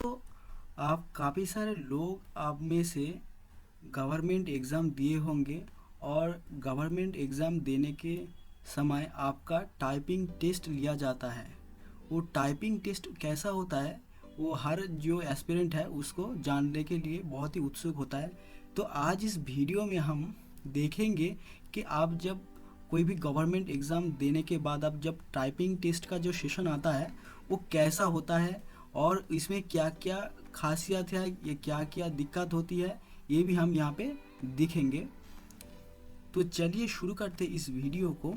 तो आप काफ़ी सारे लोग आप में से गवर्नमेंट एग्ज़ाम दिए होंगे और गवर्नमेंट एग्ज़ाम देने के समय आपका टाइपिंग टेस्ट लिया जाता है। वो टाइपिंग टेस्ट कैसा होता है वो हर जो एस्पिरेंट है उसको जानने के लिए बहुत ही उत्सुक होता है। तो आज इस वीडियो में हम देखेंगे कि आप जब कोई भी गवर्नमेंट एग्ज़ाम देने के बाद अब जब टाइपिंग टेस्ट का जो सेशन आता है वो कैसा होता है और इसमें क्या क्या खासियत है, ये क्या क्या दिक्कत होती है, ये भी हम यहाँ पे दिखेंगे। तो चलिए शुरू करते इस वीडियो को।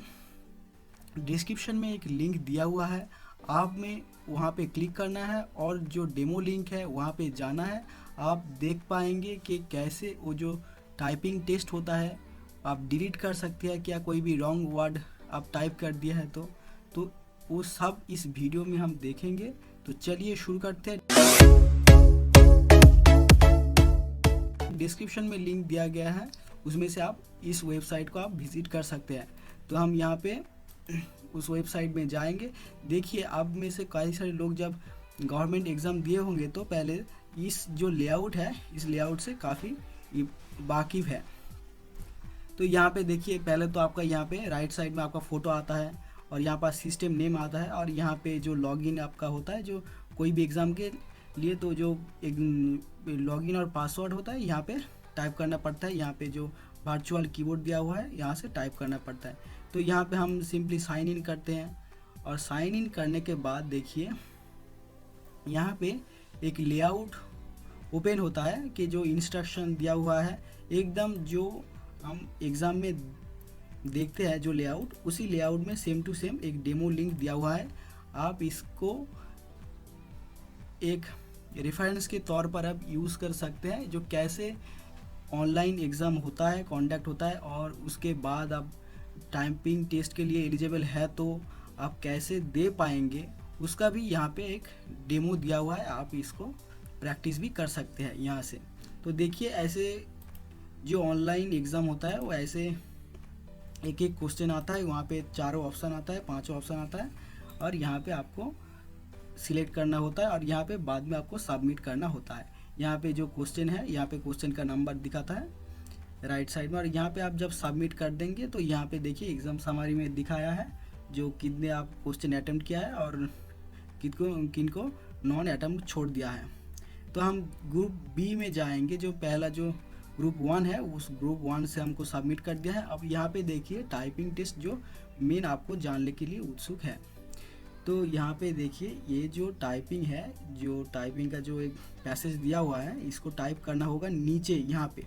डिस्क्रिप्शन में एक लिंक दिया हुआ है, आप में वहाँ पे क्लिक करना है और जो डेमो लिंक है वहाँ पे जाना है। आप देख पाएंगे कि कैसे वो जो टाइपिंग टेस्ट होता है आप डिलीट कर सकते हैं, क्या कोई भी रॉन्ग वर्ड आप टाइप कर दिया है तो वो सब इस वीडियो में हम देखेंगे। तो चलिए शुरू करते हैं। डिस्क्रिप्शन में लिंक दिया गया है, उसमें से आप इस वेबसाइट को आप विज़िट कर सकते हैं। तो हम यहाँ पे उस वेबसाइट में जाएंगे। देखिए आप में से कई सारे लोग जब गवर्नमेंट एग्ज़ाम दिए होंगे तो पहले इस जो लेआउट है इस लेआउट से काफ़ी वाकिफ़ है। तो यहाँ पे देखिए पहले तो आपका यहाँ पे राइट साइड में आपका फ़ोटो आता है और यहाँ पर सिस्टम नेम आता है और यहाँ पे जो लॉगिन आपका होता है जो कोई भी एग्ज़ाम के लिए, तो जो एक लॉगिन और पासवर्ड होता है यहाँ पे टाइप करना पड़ता है। यहाँ पे जो वर्चुअल कीबोर्ड दिया हुआ है यहाँ से टाइप करना पड़ता है। तो यहाँ पे हम सिंपली साइन इन करते हैं और साइन इन करने के बाद देखिए यहाँ पे एक लेआउट ओपन होता है कि जो इंस्ट्रक्शन दिया हुआ है एकदम जो हम एग्ज़ाम में देखते हैं जो लेआउट, उसी लेआउट में सेम टू सेम एक डेमो लिंक दिया हुआ है। आप इसको एक रेफरेंस के तौर पर आप यूज़ कर सकते हैं जो कैसे ऑनलाइन एग्ज़ाम होता है, कंडक्ट होता है और उसके बाद आप टाइपिंग टेस्ट के लिए एलिजिबल है तो आप कैसे दे पाएंगे उसका भी यहाँ पे एक डेमो दिया हुआ है। आप इसको प्रैक्टिस भी कर सकते हैं यहाँ से। तो देखिए ऐसे जो ऑनलाइन एग्ज़ाम होता है वो ऐसे एक एक क्वेश्चन आता है, वहाँ पे चारों ऑप्शन आता है, पांचों ऑप्शन आता है और यहाँ पे आपको सिलेक्ट करना होता है और यहाँ पे बाद में आपको सबमिट करना होता है। यहाँ पे जो क्वेश्चन है यहाँ पे क्वेश्चन का नंबर दिखाता है राइट साइड में और यहाँ पे आप जब सबमिट कर देंगे तो यहाँ पे देखिए एग्ज़ाम समरी में दिखाया है जो कितने आप क्वेश्चन अटेम्प्ट किया है और किनको नॉन अटेम्प्ट छोड़ दिया है। तो हम ग्रुप बी में जाएंगे, जो पहला जो ग्रुप 1 है उस ग्रुप 1 से हमको सबमिट कर दिया है। अब यहाँ पे देखिए टाइपिंग टेस्ट जो मेन आपको जानने के लिए उत्सुक है। तो यहाँ पे देखिए ये जो टाइपिंग है, जो टाइपिंग का जो एक पैसेज दिया हुआ है इसको टाइप करना होगा नीचे यहाँ पे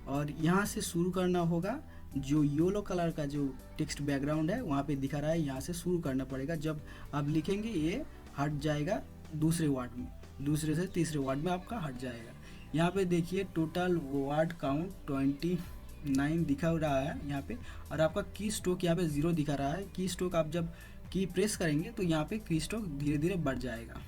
और यहाँ से शुरू करना होगा। जो येलो कलर का जो टेक्स्ट बैकग्राउंड है वहाँ पे दिखा रहा है, यहाँ से शुरू करना पड़ेगा। जब आप लिखेंगे ये हट जाएगा दूसरे वर्ड में, दूसरे से तीसरे वर्ड में आपका हट जाएगा। यहाँ पे देखिए टोटल वर्ड काउंट 29 दिखा रहा है यहाँ पे और आपका की स्ट्रोक यहाँ पे 0 दिखा रहा है। की स्ट्रोक आप जब की प्रेस करेंगे तो यहाँ पे की स्ट्रोक धीरे धीरे बढ़ जाएगा।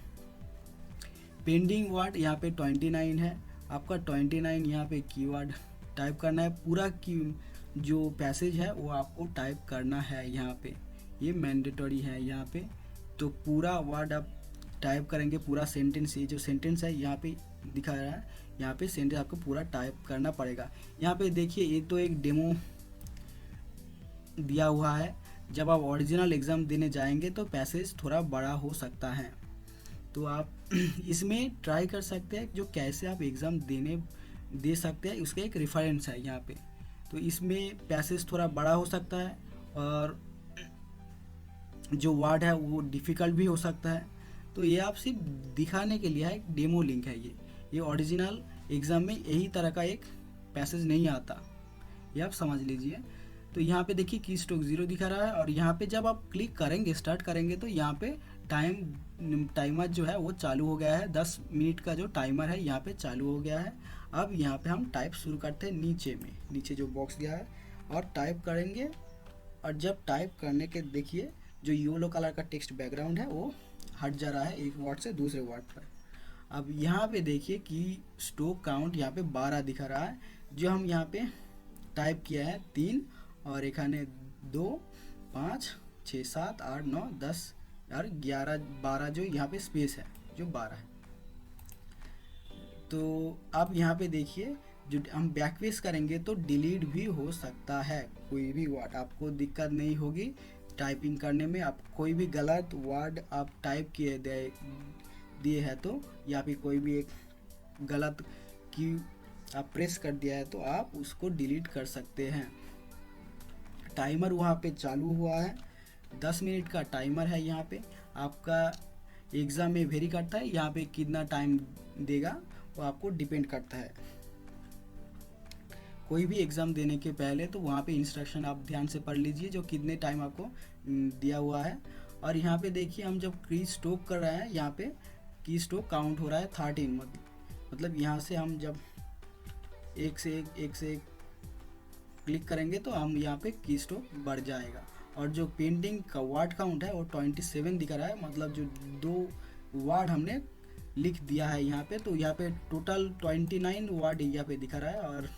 पेंडिंग वर्ड यहाँ पे 29 है, आपका 29 यहाँ पे कीवर्ड टाइप करना है। पूरा की जो पैसेज है वो आपको टाइप करना है यहाँ पे, ये मैंडेटरी है यहाँ पे। तो पूरा वर्ड आप टाइप करेंगे, पूरा सेंटेंस, ये जो सेंटेंस है यहाँ पे दिखा रहा है, यहाँ पे सेंटेंस आपको पूरा टाइप करना पड़ेगा। यहाँ पे देखिए ये तो एक डेमो दिया हुआ है, जब आप ओरिजिनल एग्ज़ाम देने जाएंगे तो पैसेज थोड़ा बड़ा हो सकता है। तो आप इसमें ट्राई कर सकते हैं जो कैसे आप एग्ज़ाम दे सकते हैं, उसका एक रेफरेंस है यहाँ पे। तो इसमें पैसेज थोड़ा बड़ा हो सकता है और जो वर्ड है वो डिफ़िकल्ट भी हो सकता है। तो ये आप सिर्फ दिखाने के लिए है, एक डेमो लिंक है ये ओरिजिनल एग्ज़ाम में यही तरह का एक पैसेज नहीं आता, ये आप समझ लीजिए। तो यहाँ पे देखिए की स्ट्रोक 0 दिखा रहा है और यहाँ पे जब आप क्लिक करेंगे स्टार्ट करेंगे तो यहाँ पे टाइमर जो है वो चालू हो गया है। 10 मिनट का जो टाइमर है यहाँ पे चालू हो गया है। अब यहाँ पे हम टाइप शुरू करते हैं नीचे में, नीचे जो बॉक्स दिया है और टाइप करेंगे। और जब टाइप करने के देखिए जो येलो कलर का टेक्स्ट बैकग्राउंड है वो हट जा रहा है एक वर्ड से दूसरे वर्ड पर। अब यहाँ पे देखिए कि स्ट्रोक काउंट यहाँ पे 12 दिखा रहा है, जो हम यहाँ पे टाइप किया है 3 और एखाने 2 5 6 7 8 9 10 और 11 12 जो यहाँ पे स्पेस है जो 12 है। तो आप यहाँ पे देखिए, जो हम बैकपेस करेंगे तो डिलीट भी हो सकता है कोई भी वर्ड, आपको दिक्कत नहीं होगी टाइपिंग करने में। आप कोई भी गलत वर्ड आप टाइप दिए हैं तो, या फिर कोई भी एक गलत की आप प्रेस कर दिया है तो आप उसको डिलीट कर सकते हैं। टाइमर वहाँ पे चालू हुआ है, 10 मिनट का टाइमर है। यहाँ पे आपका एग्ज़ाम में वेरी करता है, यहाँ पे कितना टाइम देगा वो आपको डिपेंड करता है। कोई भी एग्ज़ाम देने के पहले तो वहाँ पे इंस्ट्रक्शन आप ध्यान से पढ़ लीजिए जो कितने टाइम आपको दिया हुआ है। और यहाँ पे देखिए, हम जब की स्ट्रोक कर रहे हैं, यहाँ पे की स्ट्रोक काउंट हो रहा है 13, मतलब यहाँ से हम जब एक से एक क्लिक करेंगे तो हम यहाँ पे की स्ट्रोक बढ़ जाएगा। और जो पेंडिंग का वर्ड काउंट है वो 27 दिखा रहा है, मतलब जो 2 वर्ड हमने लिख दिया है यहाँ पे, तो यहाँ पे टोटल 29 वर्ड यहाँ पे दिखा रहा है, और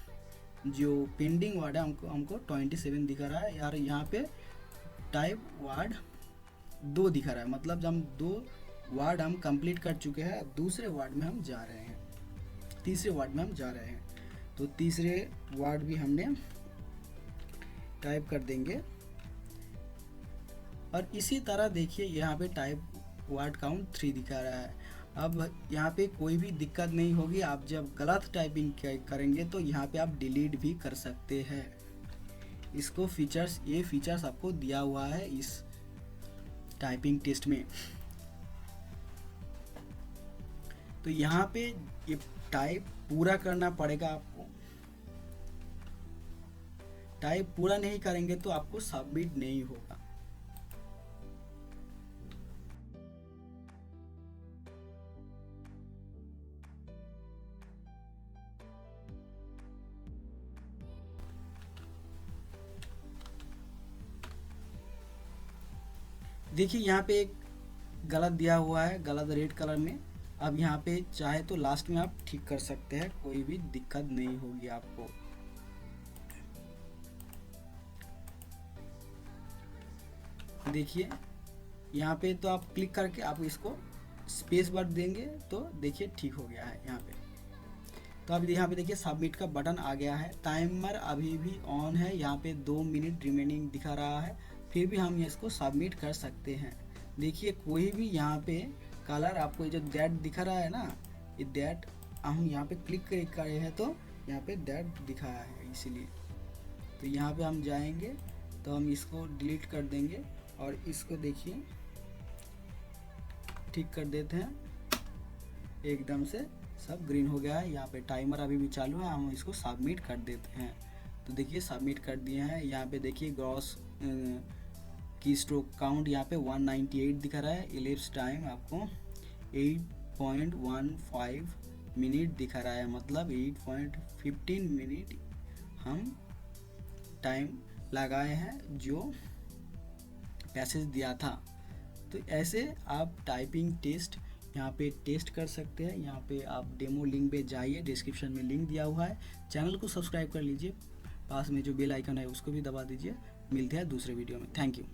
जो पेंडिंग वर्ड है हमको 27 दिखा रहा है यार। यहाँ पे टाइप वर्ड 2 दिखा रहा है, मतलब जब हम 2 वर्ड हम कंप्लीट कर चुके हैं, दूसरे वर्ड में हम जा रहे हैं, तीसरे वर्ड में हम जा रहे हैं। तो तीसरे वर्ड भी हमने टाइप कर देंगे। और इसी तरह देखिए, यहाँ पे टाइप वर्ड काउंट 3 दिखा रहा है। अब यहाँ पे कोई भी दिक्कत नहीं होगी, आप जब गलत टाइपिंग करेंगे तो यहाँ पे आप डिलीट भी कर सकते हैं। इसको ये फीचर्स आपको दिया हुआ है इस टाइपिंग टेस्ट में। तो यहाँ पे ये टाइप पूरा करना पड़ेगा आपको, टाइप पूरा नहीं करेंगे तो आपको सबमिट नहीं होगा। देखिए यहाँ पे एक गलत दिया हुआ है, गलत रेड कलर में। अब यहाँ पे चाहे तो लास्ट में आप ठीक कर सकते हैं, कोई भी दिक्कत नहीं होगी आपको। देखिए यहाँ पे तो आप क्लिक करके आप इसको स्पेस बार देंगे तो देखिए ठीक हो गया है यहाँ पे। तो अब यहाँ पे देखिए सबमिट का बटन आ गया है। टाइमर अभी भी ऑन है, यहाँ पे 2 मिनट रिमेनिंग दिखा रहा है, फिर भी हम इसको सबमिट कर सकते हैं। देखिए कोई भी यहाँ पे कलर आपको जो दैट दिखा रहा है ना, ये दैट हम यहाँ पे क्लिक करे हैं तो यहाँ पे दैट दिखाया है, इसीलिए। तो यहाँ पे हम जाएंगे तो हम इसको डिलीट कर देंगे और इसको देखिए ठीक कर देते हैं, एकदम से सब ग्रीन हो गया है। यहाँ पे टाइमर अभी भी चालू है, हम इसको सबमिट कर देते हैं। तो देखिए सबमिट कर दिए हैं। यहाँ पे देखिए ग्रॉस की स्ट्रोक काउंट यहाँ पे 198 दिखा रहा है। इलिप्स टाइम आपको 8.15 मिनट दिखा रहा है, मतलब 8.15 मिनट हम टाइम लगाए हैं जो पैसेज दिया था। तो ऐसे आप टाइपिंग टेस्ट यहाँ पे टेस्ट कर सकते हैं। यहाँ पे आप डेमो लिंक पे जाइए, डिस्क्रिप्शन में लिंक दिया हुआ है। चैनल को सब्सक्राइब कर लीजिए, पास में जो बेल आइकन है उसको भी दबा दीजिए। मिलते हैं दूसरे वीडियो में। Thank you.